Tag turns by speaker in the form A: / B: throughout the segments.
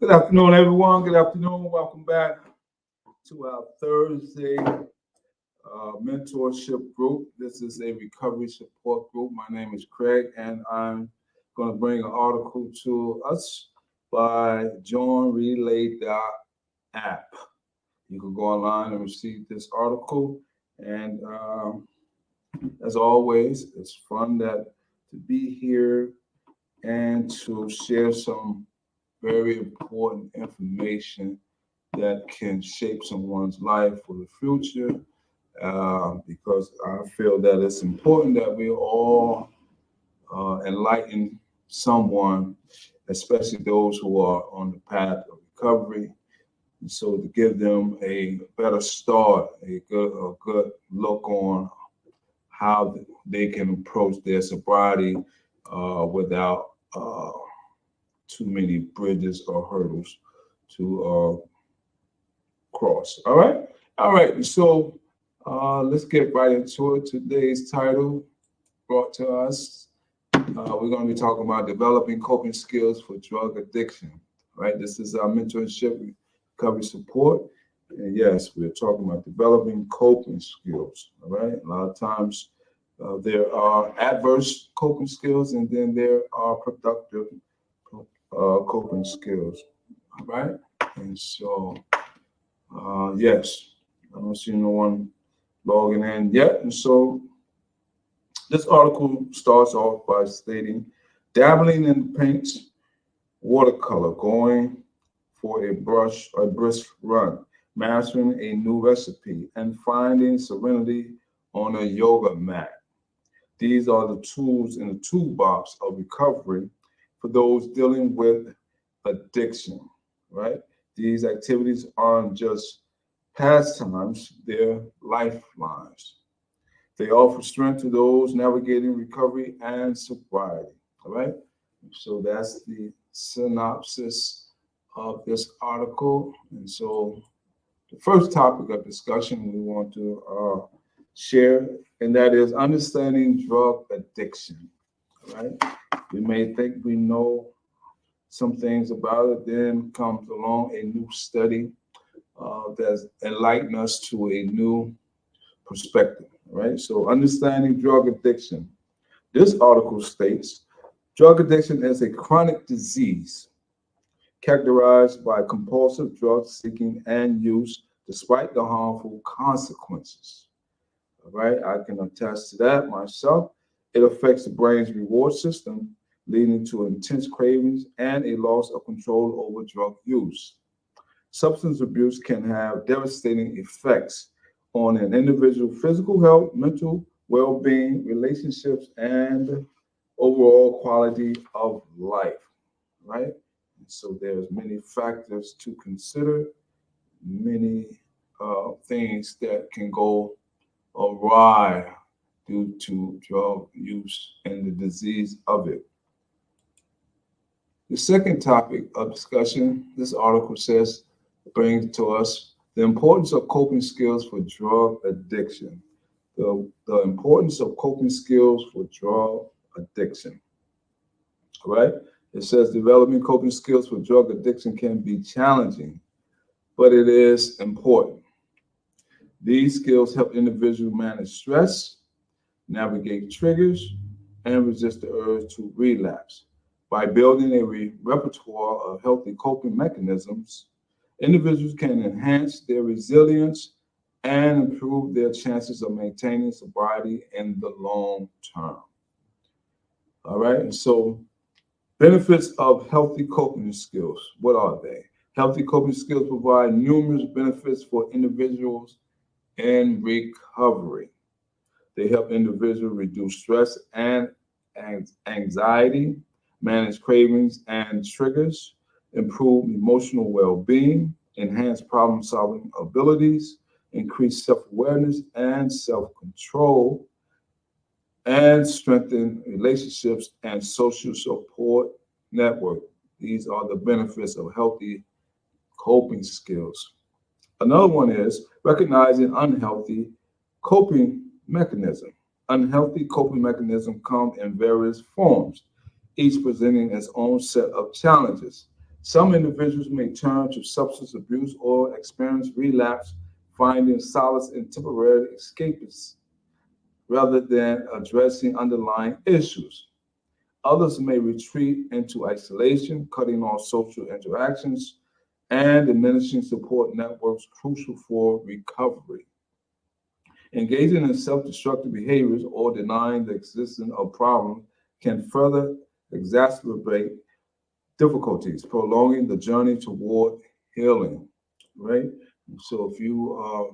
A: Good afternoon, everyone. Good afternoon. Welcome back to our Thursday mentorship group. This is a recovery support group. My name is Craig, and I'm going to bring an article to us by John Relay app. You can go online and receive this article. And as always, it's fun to be here and to share some very important information that can shape someone's life for the future. Because I feel that it's important that we all enlighten someone, especially those who are on the path of recovery. And so to give them a better start, a good look on how they can approach their sobriety without too many bridges or hurdles to cross. All right. So let's get right into it. Today's title brought to us. We're going to be talking about developing coping skills for drug addiction. Right. This is our mentorship recovery support. And yes, we're talking about developing coping skills. All right. A lot of times there are adverse coping skills, and then there are productive coping skills. All right. And so, yes, I don't see no one logging in yet. And so this article starts off by stating dabbling in paints, watercolor, going for a brisk run, mastering a new recipe, and finding serenity on a yoga mat. These are the tools in the toolbox of recovery for those dealing with addiction, right? These activities aren't just pastimes, they're lifelines. They offer strength to those navigating recovery and sobriety, all right? So that's the synopsis of this article. And so the first topic of discussion we want to share, and that is understanding drug addiction, all right? We may think we know some things about it, then comes along a new study that's enlightened us to a new perspective, right? So understanding drug addiction. This article states, drug addiction is a chronic disease characterized by compulsive drug seeking and use despite the harmful consequences. All right, I can attest to that myself. It affects the brain's reward system, leading to intense cravings and a loss of control over drug use. Substance abuse can have devastating effects on an individual's physical health, mental well-being, relationships, and overall quality of life, right? And so there's many factors to consider, many things that can go awry due to drug use and the disease of it. The second topic of discussion, this article says, brings to us the importance of coping skills for drug addiction. The importance of coping skills for drug addiction. All right? It says developing coping skills for drug addiction can be challenging, but it is important. These skills help individuals manage stress, navigate triggers, and resist the urge to relapse. By building a repertoire of healthy coping mechanisms, individuals can enhance their resilience and improve their chances of maintaining sobriety in the long term. All right, and so benefits of healthy coping skills. What are they? Healthy coping skills provide numerous benefits for individuals in recovery. They help individuals reduce stress and anxiety, manage cravings and triggers, improve emotional well-being, enhance problem-solving abilities, increase self-awareness and self-control, and strengthen relationships and social support network. These are the benefits of healthy coping skills. Another one is recognizing unhealthy coping mechanism. Unhealthy coping mechanism come in various forms, each presenting its own set of challenges. Some individuals may turn to substance abuse or experience relapse, finding solace in temporary escapism rather than addressing underlying issues. Others may retreat into isolation, cutting off social interactions and diminishing support networks crucial for recovery. Engaging in self-destructive behaviors or denying the existence of problems can further exacerbate difficulties, prolonging the journey toward healing, right? So if you are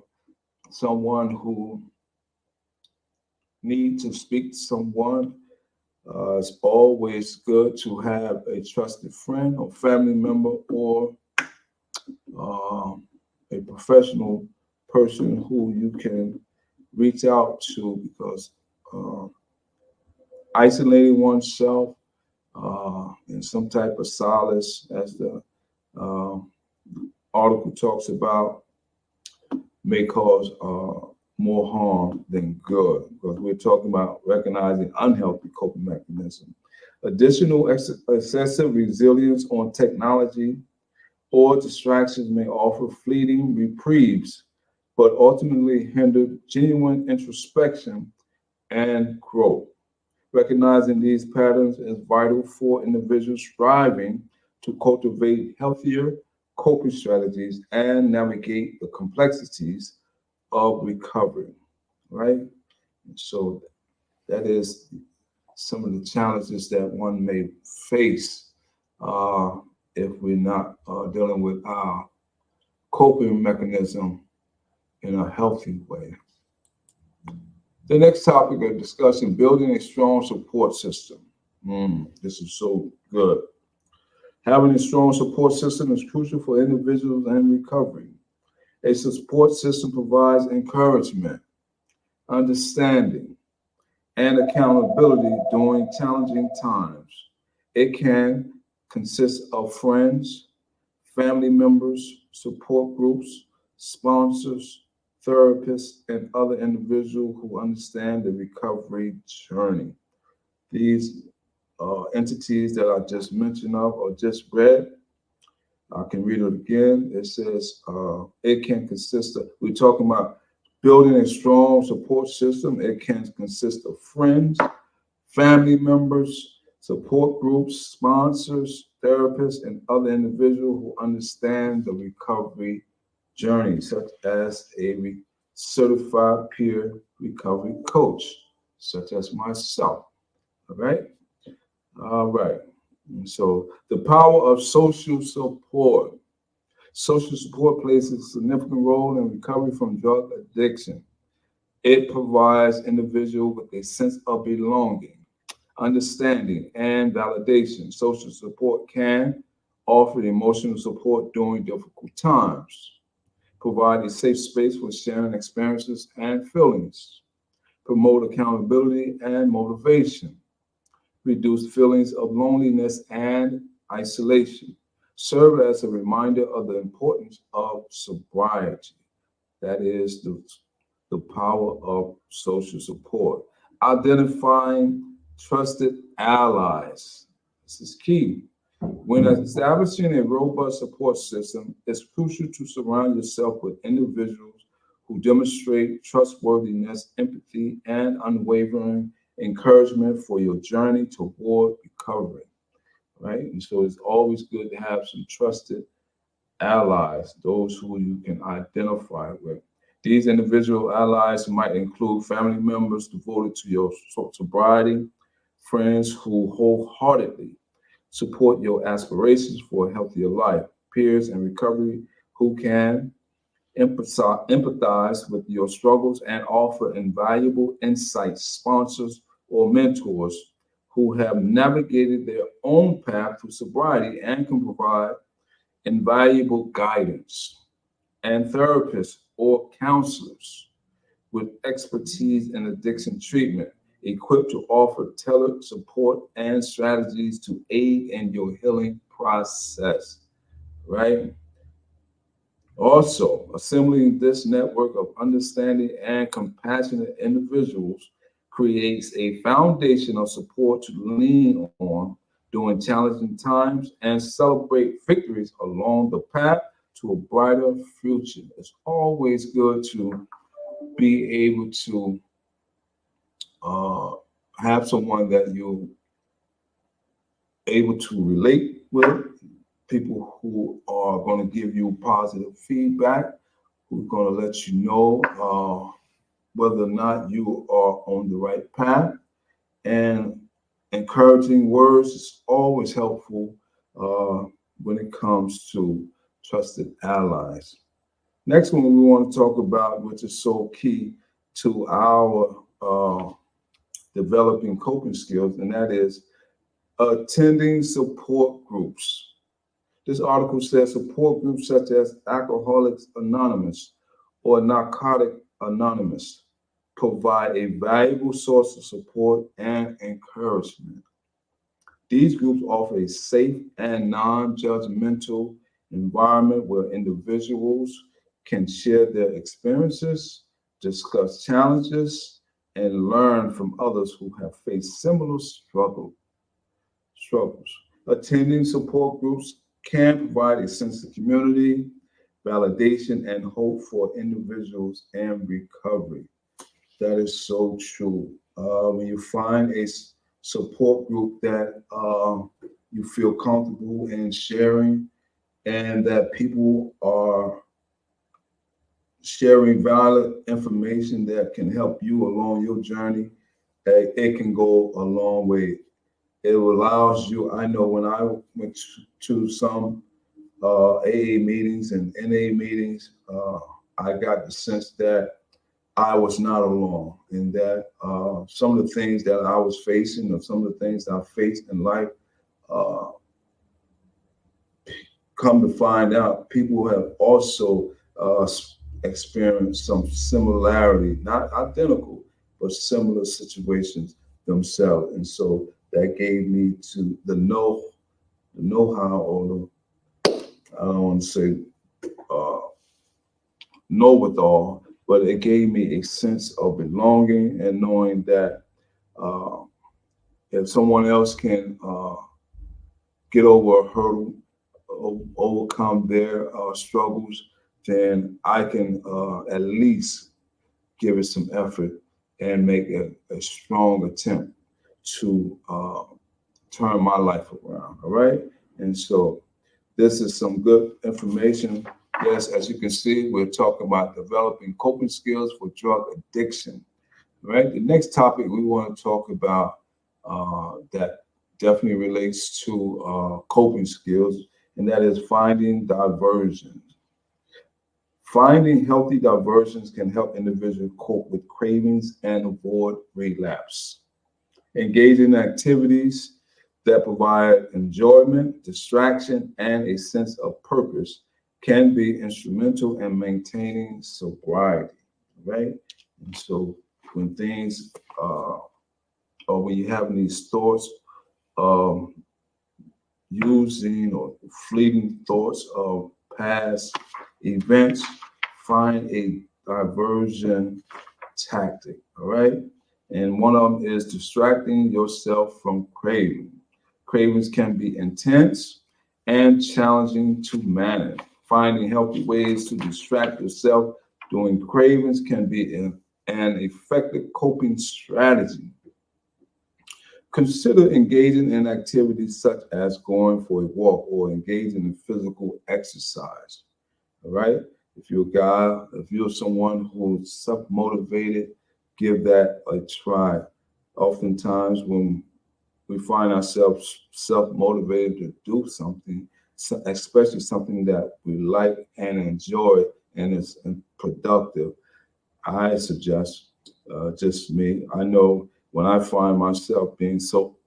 A: someone who needs to speak to someone, it's always good to have a trusted friend or family member or uh, a professional person who you can reach out to because uh, isolating oneself in some type of solace, as the uh, article talks about, may cause more harm than good because we're talking about recognizing unhealthy coping mechanisms. Additional excessive resilience on technology or distractions may offer fleeting reprieves, but ultimately hinder genuine introspection and growth. Recognizing these patterns is vital for individuals striving to cultivate healthier coping strategies and navigate the complexities of recovery, right? So that is some of the challenges that one may face uh, if we're not dealing with our coping mechanism in a healthy way. The next topic of discussion, building a strong support system. This is so good. Having a strong support system is crucial for individuals and recovery. A support system provides encouragement, understanding, and accountability during challenging times. It can consist of friends, family members, support groups, sponsors, therapists, and other individuals who understand the recovery journey. These entities that I just mentioned of or just read, I can read it again. It says it can consist of, we're talking about building a strong support system. It can consist of friends, family members, support groups, sponsors, therapists, and other individuals who understand the recovery journey, such as a certified peer recovery coach, such as myself. All right? All right. And so the power of social support. Social support plays a significant role in recovery from drug addiction. It provides individuals with a sense of belonging, understanding, and validation. Social support can offer emotional support during difficult times, provide a safe space for sharing experiences and feelings, promote accountability and motivation, reduce feelings of loneliness and isolation, serve as a reminder of the importance of sobriety. That is the power of social support. Identifying trusted allies. This is key. When establishing a robust support system, it's crucial to surround yourself with individuals who demonstrate trustworthiness, empathy, and unwavering encouragement for your journey toward recovery, right? And so it's always good to have some trusted allies, those who you can identify with. These individual allies might include family members devoted to your sobriety, friends who wholeheartedly support your aspirations for a healthier life, peers in recovery who can empathize with your struggles and offer invaluable insights, sponsors or mentors who have navigated their own path to sobriety and can provide invaluable guidance, and therapists or counselors with expertise in addiction treatment, equipped to offer tailored support and strategies to aid in your healing process, right? Also, assembling this network of understanding and compassionate individuals creates a foundation of support to lean on during challenging times and celebrate victories along the path to a brighter future. It's always good to be able to uh, have someone that you're able to relate with, people who are going to give you positive feedback, who's going to let you know whether or not you are on the right path. And encouraging words is always helpful uh, when it comes to trusted allies. Next one we want to talk about, which is so key to our developing coping skills, and that is attending support groups. This article says support groups such as Alcoholics Anonymous or Narcotic Anonymous provide a valuable source of support and encouragement. These groups offer a safe and non-judgmental environment where individuals can share their experiences, discuss challenges, and learn from others who have faced similar struggles. Attending support groups can provide a sense of community, validation, and hope for individuals and recovery. That is so true. When you find a support group that you feel comfortable in sharing and that people are sharing valid information that can help you along your journey, it can go a long way. It allows you, I know when I went to some AA meetings and NA meetings, I got the sense that I was not alone, and that some of the things that I was facing, or some of the things that I faced in life, uh, come to find out, people have also experienced some similarity, not identical, but similar situations themselves. And so that gave me to the know-how, or I don't want to say uh, know-with-all, but it gave me a sense of belonging and knowing that uh, if someone else can get over a hurdle, overcome their struggles, then I can at least give it some effort and make a strong attempt to turn my life around. All right. And so this is some good information. Yes, as you can see, we're talking about developing coping skills for drug addiction. Right. The next topic we want to talk about that definitely relates to coping skills, and that is finding diversion. Finding healthy diversions can help individuals cope with cravings and avoid relapse. Engaging in activities that provide enjoyment, distraction, and a sense of purpose can be instrumental in maintaining sobriety, right? And so when things, or when you're having these thoughts, um, using or fleeting thoughts of past events, find a diversion tactic, all right? And one of them is distracting yourself from craving. Cravings can be intense and challenging to manage. Finding healthy ways to distract yourself during cravings can be an effective coping strategy. Consider engaging in activities such as going for a walk or engaging in physical exercise. All right. If you're a guy, if you're someone who's self-motivated, give that a try. Oftentimes, when we find ourselves self-motivated to do something, especially something that we like and enjoy and is productive, I suggest, just me, I know when I find myself being so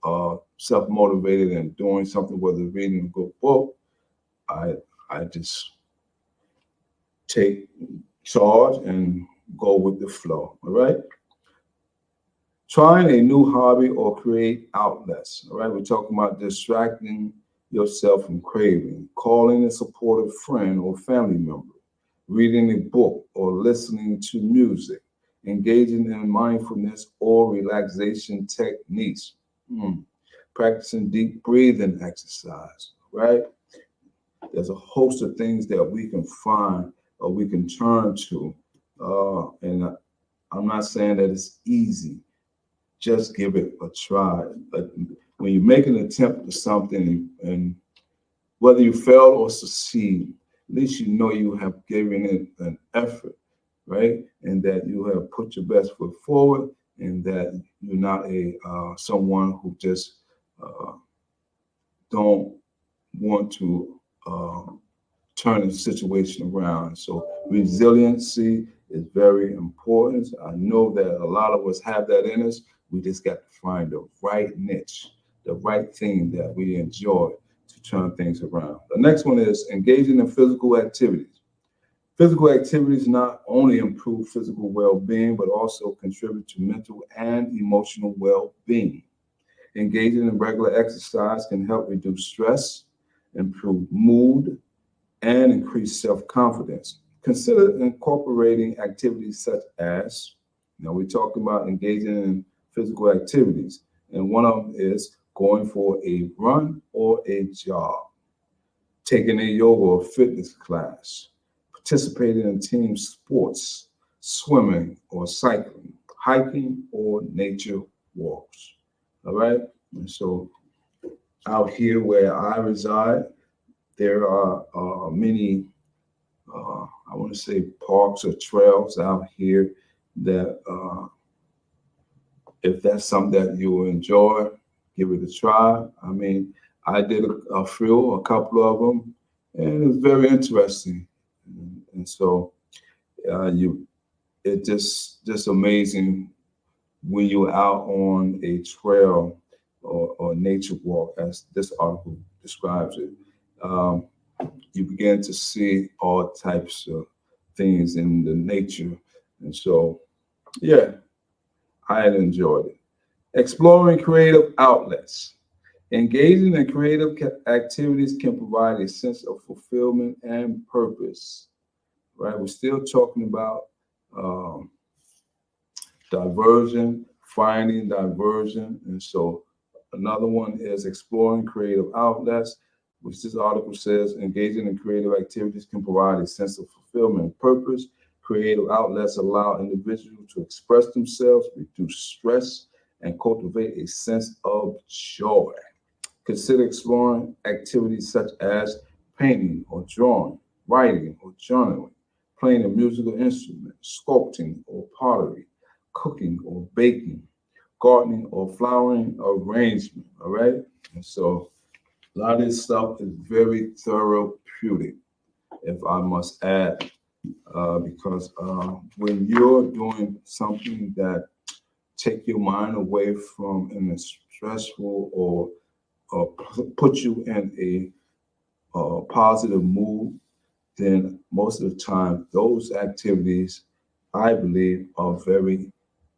A: self-motivated and doing something, whether reading a good book, I I just take charge and go with the flow. All right. Trying a new hobby or create outlets. All right. We're talking about distracting yourself from craving, calling a supportive friend or family member, reading a book or listening to music, engaging in mindfulness or relaxation techniques. practicing deep breathing exercise, right? There's a host of things that we can find or we can turn to. And I'm not saying that it's easy. Just give it a try. But when you make an attempt at something, and whether you fail or succeed, at least you know you have given it an effort, right? And that you have put your best foot forward, and that you're not a someone who just don't want to turn the situation around. So resiliency is very important. I know that a lot of us have that in us. We just got to find the right niche, the right thing that we enjoy to turn things around. The next one is engaging in physical activities. Physical activities not only improve physical well-being, but also contribute to mental and emotional well-being. Engaging in regular exercise can help reduce stress, improve mood, and increase self-confidence. Consider incorporating activities such as, we're talking about engaging in physical activities, and one of them is going for a run or a jog, taking a yoga or fitness class, participating in team sports, swimming or cycling, hiking or nature walks. All right. And so out here where I reside, there are many, I want to say, parks or trails out here that if that's something that you enjoy, give it a try. I mean, I did a couple of them, and it was very interesting. And so it's just amazing when you're out on a trail or nature walk, as this article describes it. You begin to see all types of things in the nature. And so, yeah, I had enjoyed it. Exploring creative outlets. Engaging in creative activities can provide a sense of fulfillment and purpose, right? We're still talking about diversion, finding diversion. And so another one is exploring creative outlets, which this article says engaging in creative activities can provide a sense of fulfillment and purpose. Creative outlets allow individuals to express themselves, reduce stress, and cultivate a sense of joy. Consider exploring activities such as painting or drawing, writing or journaling, playing a musical instrument, sculpting or pottery, cooking or baking, gardening or flowering arrangement. All right. And so a lot of this stuff is very therapeutic, if I must add, because when you're doing something that take your mind away from a stressful or put you in a positive mood, then most of the time those activities, I believe, are very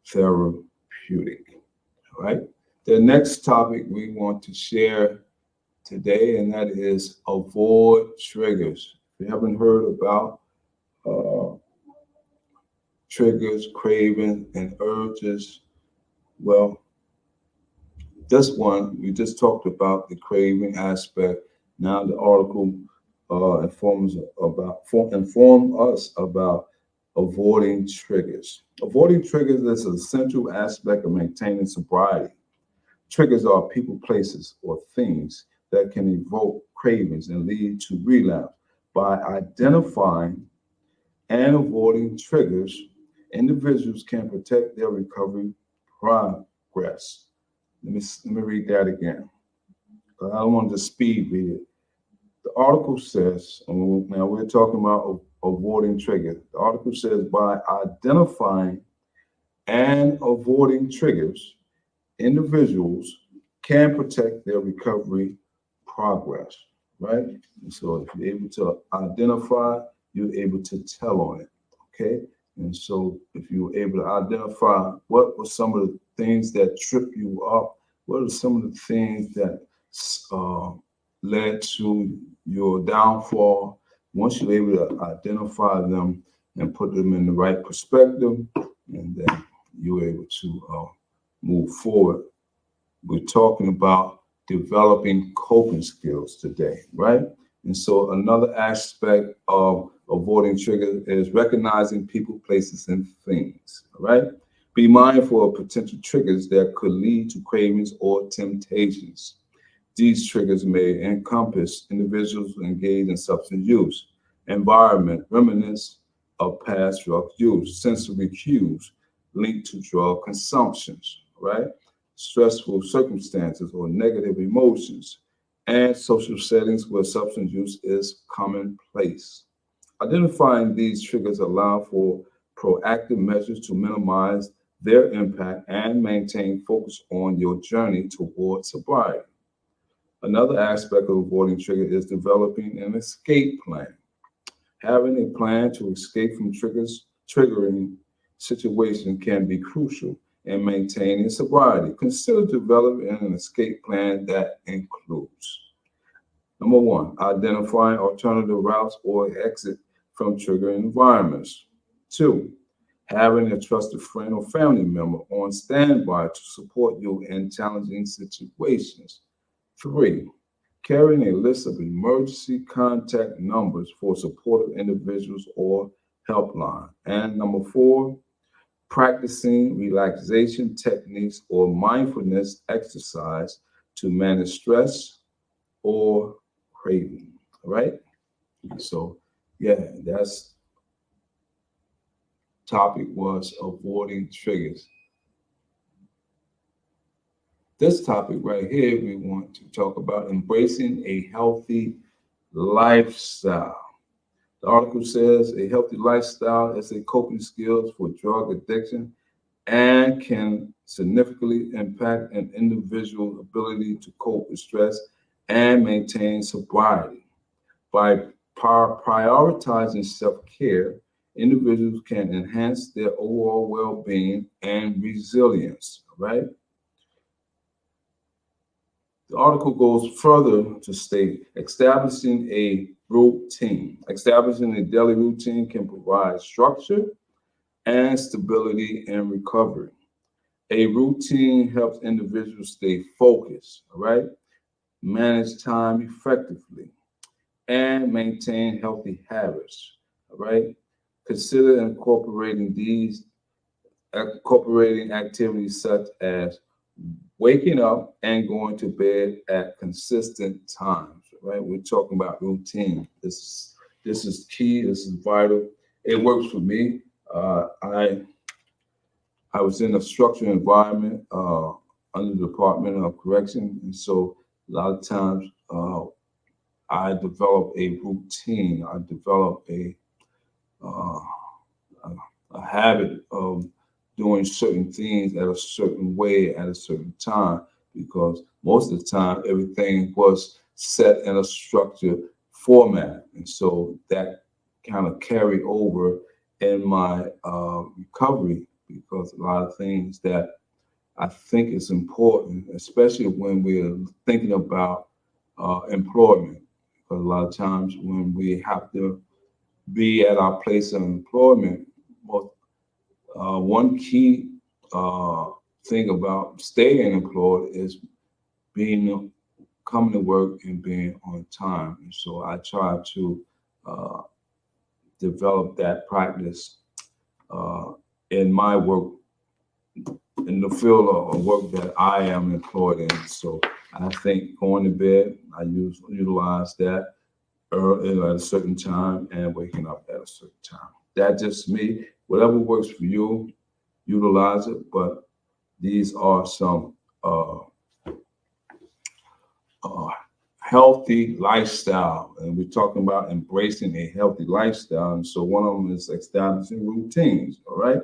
A: therapeutic. All right. The next topic we want to share today, and that is avoid triggers. If you haven't heard about triggers, craving, and urges, well, this one, we just talked about the craving aspect. Now the article inform us about avoiding triggers. Avoiding triggers is an essential aspect of maintaining sobriety. Triggers are people, places, or things that can evoke cravings and lead to relapse. By identifying and avoiding triggers, individuals can protect their recovery progress. Let me read that again. I don't want to speed read it. The article says, and now we're talking about avoiding triggers. The article says by identifying and avoiding triggers, individuals can protect their recovery progress, right? And so if you're able to identify, you're able to tell on it, okay? And so if you were able to identify what were some of the things that trip you up, what are some of the things that led to your downfall, once you're able to identify them and put them in the right perspective, and then you're able to move forward. We're talking about developing coping skills today, right? And so another aspect of avoiding triggers is recognizing people, places, and things, right? Be mindful of potential triggers that could lead to cravings or temptations. These triggers may encompass individuals engaged in substance use, environment, remnants of past drug use, sensory cues linked to drug consumptions, right? Stressful circumstances or negative emotions, and social settings where substance use is commonplace. Identifying these triggers allow for proactive measures to minimize their impact and maintain focus on your journey towards sobriety. Another aspect of avoiding trigger is developing an escape plan. Having a plan to escape from triggering situations can be crucial in maintaining sobriety. Consider developing an escape plan that includes: number one, identifying alternative routes or exit from triggering environments. Two, having a trusted friend or family member on standby to support you in challenging situations. Three, carrying a list of emergency contact numbers for supportive individuals or helpline. And number four, practicing relaxation techniques or mindfulness exercise to manage stress or craving. All right. So, yeah, that's topic was avoiding triggers. This topic right here, we want to talk about embracing a healthy lifestyle. The article says a healthy lifestyle is a coping skills for drug addiction and can significantly impact an individual's ability to cope with stress and maintain sobriety. By prioritizing self-care, individuals can enhance their overall well-being and resilience, right? The article goes further to state establishing a routine. Establishing a daily routine can provide structure and stability in recovery. A routine helps individuals stay focused, all right, manage time effectively, and maintain healthy habits, all right? Consider incorporating activities such as waking up and going to bed at consistent times, right? We're talking about routine. This is key. This is vital. It works for me. I was in a structured environment under the Department of Correction, and so a lot of times I develop a routine. I develop uh, a habit of doing certain things at a certain way at a certain time, because most of the time everything was set in a structured format, and so that kind of carried over in my recovery, because a lot of things that I think is important, especially when we're thinking about employment, because a lot of times when we have to be at our place of employment, one key thing about staying employed is being coming to work and being on time. And so I try to uh, develop that practice uh, in my work, in the field of work that I am employed in. So I think going to bed, I utilize that early at a certain time and waking up at a certain time. That's just me. Whatever works for you, utilize it. But these are some uh, healthy lifestyle, and we're talking about embracing a healthy lifestyle. And so one of them is establishing routines. All right.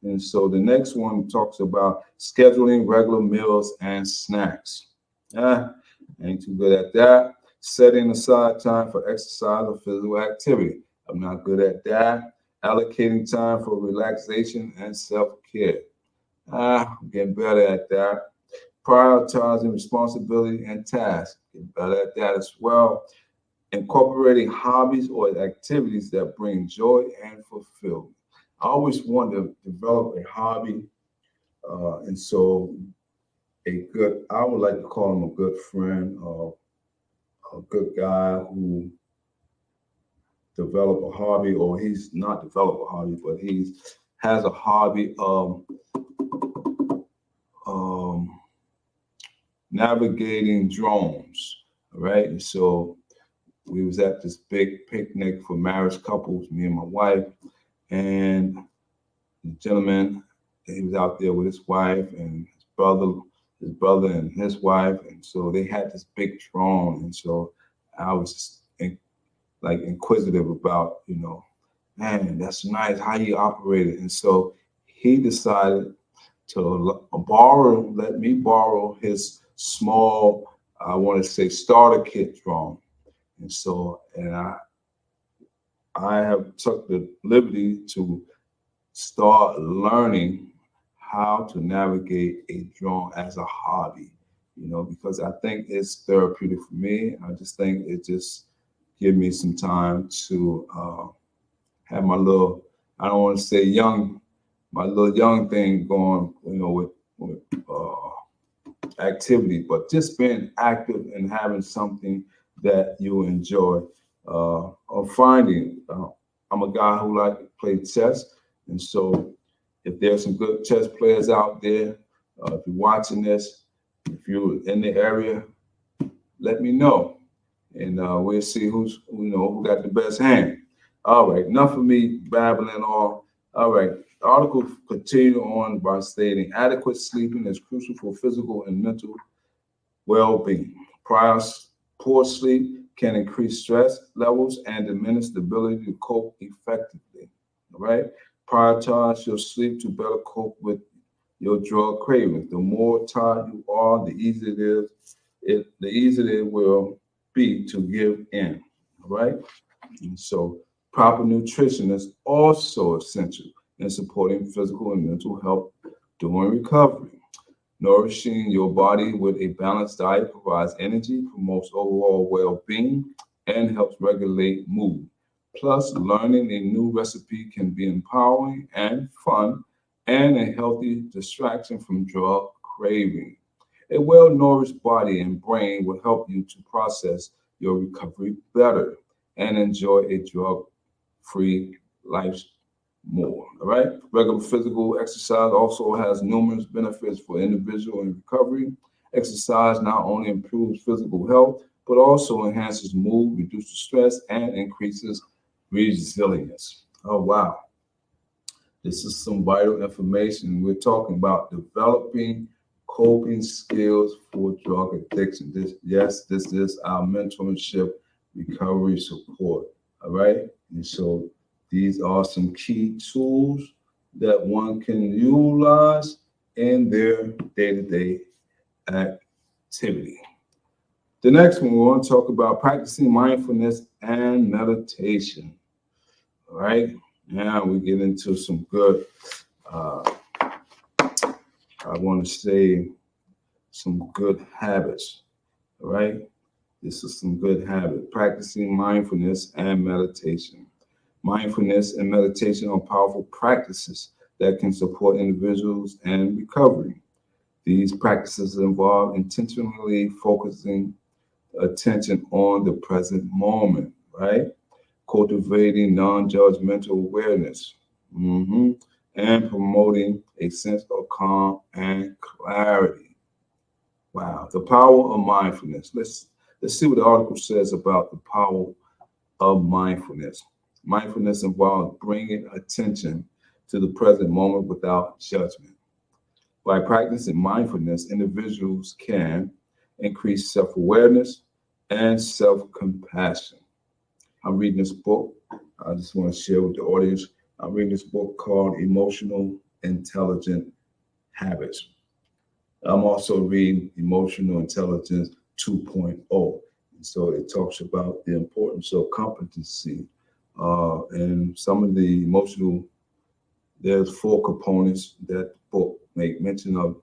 A: And so the next one talks about scheduling regular meals and snacks. Ain't too good at that. Setting aside time for exercise or physical activity. I'm not good at that. Allocating time for relaxation and self-care. I'm getting better at that. Prioritizing responsibility and tasks. Getting better at that as well. Incorporating hobbies or activities that bring joy and fulfillment. I always wanted to develop a hobby, and so I would like to call him a good friend, a good guy who developed a hobby, or he's not developed a hobby, but he's has a hobby of um, navigating drones. All right, and so we was at this big picnic for marriage couples, me and my wife, and the gentleman, he was out there with his wife and his brother and his wife, and so they had this big drone, and so I was just like inquisitive about, man, that's nice how you operate it, and so he decided to let me borrow his small, I want to say starter kit drone, and so and I have took the liberty to start learning how to navigate a drone as a hobby, because I think it's therapeutic for me. I just think it just give me some time to have my little, I don't want to say my little young thing going, with activity, but just being active and having something that you enjoy or finding. I'm a guy who like to play chess, and so if there's some good chess players out there, if you're watching this, if you're in the area, let me know, and we'll see who got the best hand. All right, enough of me babbling on. All right, the article continued on by stating adequate sleeping is crucial for physical and mental well-being. Poor sleep can increase stress levels and diminish the ability to cope effectively. All right, prioritize your sleep to better cope with your drug cravings. The more tired you are, the easier the easier it will be to give in. All right. And so proper nutrition is also essential in supporting physical and mental health during recovery. Nourishing your body with a balanced diet provides energy, promotes overall well-being, and helps regulate mood. Plus, learning a new recipe can be empowering and fun, and a healthy distraction from drug craving. A well-nourished body and brain will help you to process your recovery better and enjoy a drug-free life more. All right. Regular physical exercise also has numerous benefits for individual and recovery. Exercise not only improves physical health, but also enhances mood, reduces stress, and increases resilience. Oh, wow. This is some vital information. We're talking about developing coping skills for drug addiction. This is our mentorship recovery support. All right. And so these are some key tools that one can utilize in their day-to-day activity. The next one, we want to talk about practicing mindfulness and meditation. All right. Now we get into some good, I want to say, some good habits. All right. This is some good habit. Practicing mindfulness and meditation. Mindfulness and meditation are powerful practices that can support individuals and recovery. These practices involve intentionally focusing attention on the present moment, right? Cultivating non-judgmental awareness, and promoting a sense of calm and clarity. Wow, the power of mindfulness. Let's see what the article says about the power of mindfulness. Mindfulness involves bringing attention to the present moment without judgment. By practicing mindfulness, individuals can increase self-awareness and self-compassion. I'm reading this book. I just want to share with the audience. I'm reading this book called Emotional Intelligent Habits. I'm also reading Emotional Intelligence 2.0. And so it talks about the importance of competency and some of the there's 4 components that the book make mention of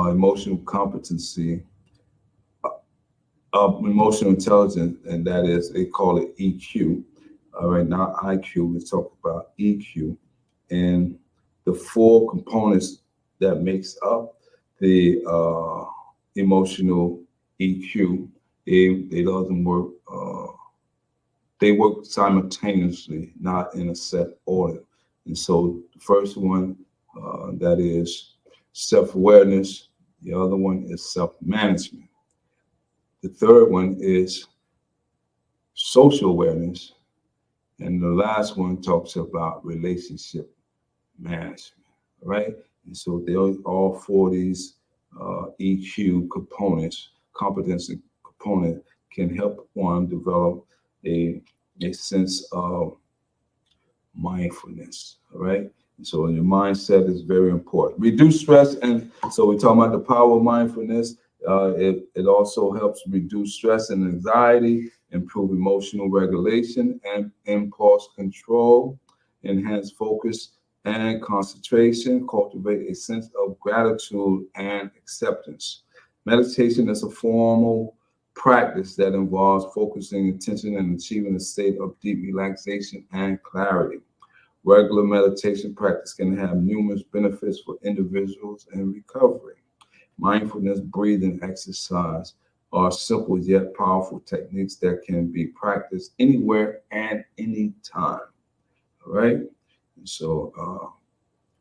A: emotional competency, emotional intelligence, and that is, they call it EQ. All right, not IQ, let's talk about EQ. And the 4 components that makes up the emotional EQ. They doesn't work. They work simultaneously, not in a set order. And so the first one, that is self-awareness. The other one is self-management. The third one is social awareness. And the last one talks about relationship management, right? And so they all four of these EQ components, competency component, can help one develop a sense of mindfulness, all right? And so your mindset is very important. Reduce stress, and so we're talking about the power of mindfulness. It also helps reduce stress and anxiety, improve emotional regulation and impulse control, enhance focus and concentration, cultivate a sense of gratitude and acceptance. Meditation is a formal practice that involves focusing attention and achieving a state of deep relaxation and clarity. Regular meditation practice can have numerous benefits for individuals in recovery. Mindfulness, breathing exercise are simple yet powerful techniques that can be practiced anywhere and anytime. All right. And so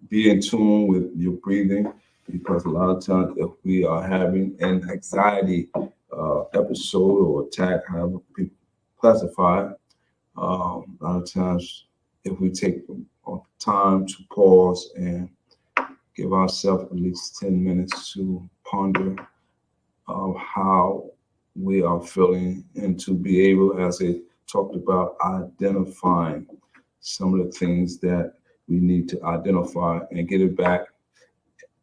A: be in tune with your breathing, because a lot of times if we are having an anxiety episode or attack, however people classify it, a lot of times if we take time to pause and give ourselves at least 10 minutes to ponder how we are feeling, and to be able, as I talked about, identifying some of the things that we need to identify and get it back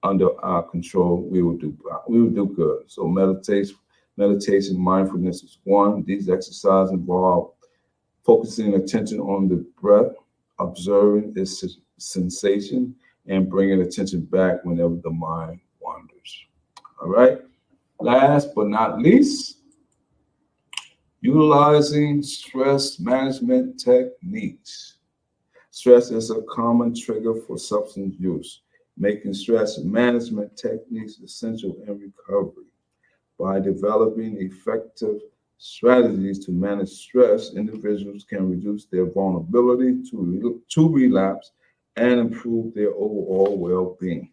A: under our control, we will do good. So meditation, mindfulness is one. These exercises involve focusing attention on the breath, observing its sensation, and bringing attention back whenever the mind wanders. All right. Last but not least, utilizing stress management techniques. Stress is a common trigger for substance use, making stress management techniques essential in recovery. By developing effective strategies to manage stress, individuals can reduce their vulnerability to relapse and improve their overall well-being.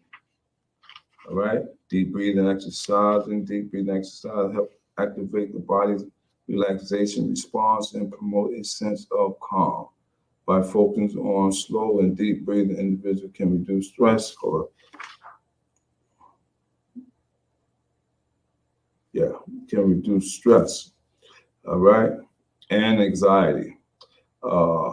A: All right. Deep breathing exercise help activate the body's relaxation response and promote a sense of calm. By focusing on slow and deep breathing, individuals can reduce stress all right, and anxiety, uh,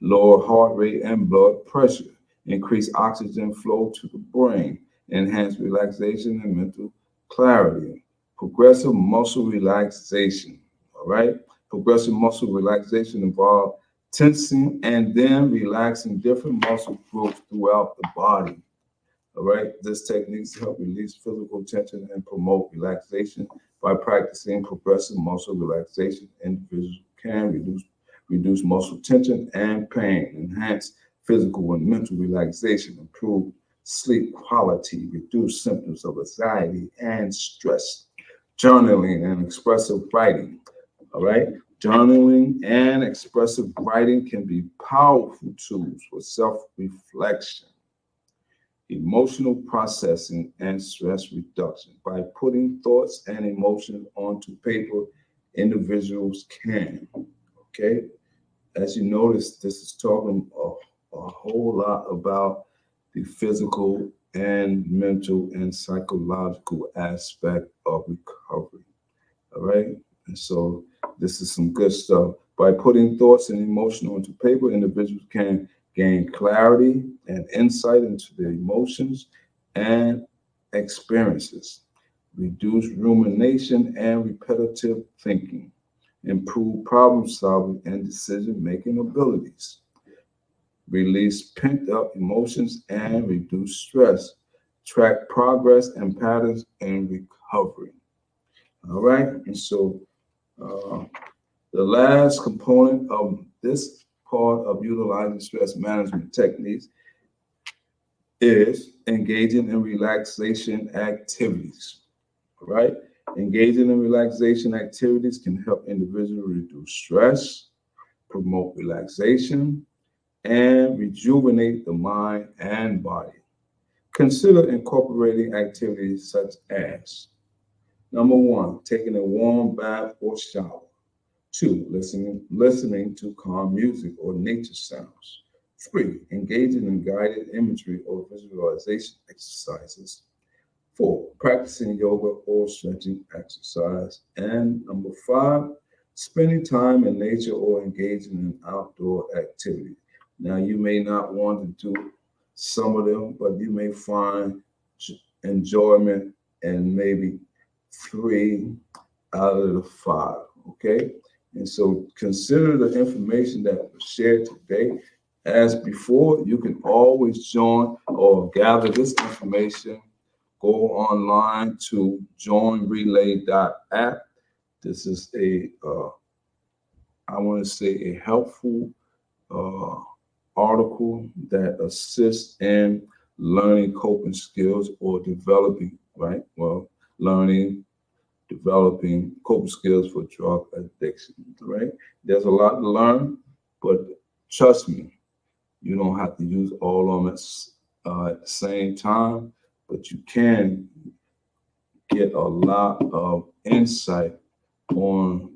A: lower heart rate and blood pressure, increase oxygen flow to the brain, enhance relaxation and mental clarity. Progressive muscle relaxation, all right? Progressive muscle relaxation involves tensing and then relaxing different muscle groups throughout the body. All right, this technique help release physical tension and promote relaxation. By practicing progressive muscle relaxation, individuals can reduce muscle tension and pain, enhance physical and mental relaxation, improve sleep quality, reduce symptoms of anxiety and stress. Journaling and expressive writing. All right, journaling and expressive writing can be powerful tools for self-reflection, emotional processing, and stress reduction. By putting thoughts and emotions onto paper, individuals can. Okay, as you notice, this is talking a whole lot about the physical and mental and psychological aspect of recovery. All right, and so this is some good stuff. By putting thoughts and emotion onto paper, individuals can gain clarity and insight into their emotions and experiences, reduce rumination and repetitive thinking, improve problem solving and decision making abilities, release pent up emotions and reduce stress, track progress and patterns in recovery. All right, and so the last component of this part of utilizing stress management techniques is engaging in relaxation activities. All right? Engaging in relaxation activities can help individuals reduce stress, promote relaxation, and rejuvenate the mind and body. Consider incorporating activities such as number one, taking a warm bath or shower. Two, listening to calm music or nature sounds. Three, engaging in guided imagery or visualization exercises. Four, practicing yoga or stretching exercise. And number five, spending time in nature or engaging in outdoor activity. Now, you may not want to do some of them, but you may find enjoyment in maybe three out of the five. Okay. And so consider the information that was shared today. As before, you can always join or gather this information. Go online to joinrelay.app. This is I want to say, a helpful uh, article that assists in learning coping skills or developing, right? Well, learning, developing coping skills for drug addiction, right? There's a lot to learn, but trust me, you don't have to use all of them at the same time, but you can get a lot of insight on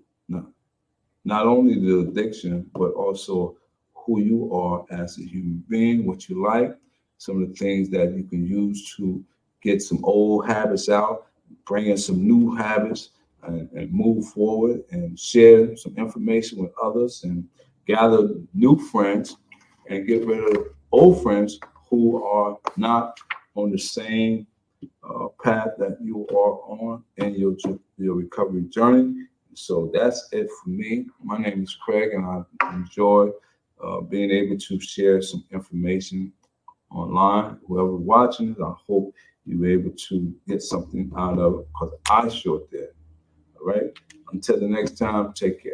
A: not only the addiction, but also who you are as a human being, what you like, some of the things that you can use to get some old habits out, bring in some new habits, and move forward and share some information with others and gather new friends and get rid of old friends who are not on the same path that you are on in your recovery journey. So that's it for me. My name is Craig, and I enjoy being able to share some information online. Whoever watching it, I hope you're able to get something out of it because I sure did. All right. Until the next time, take care.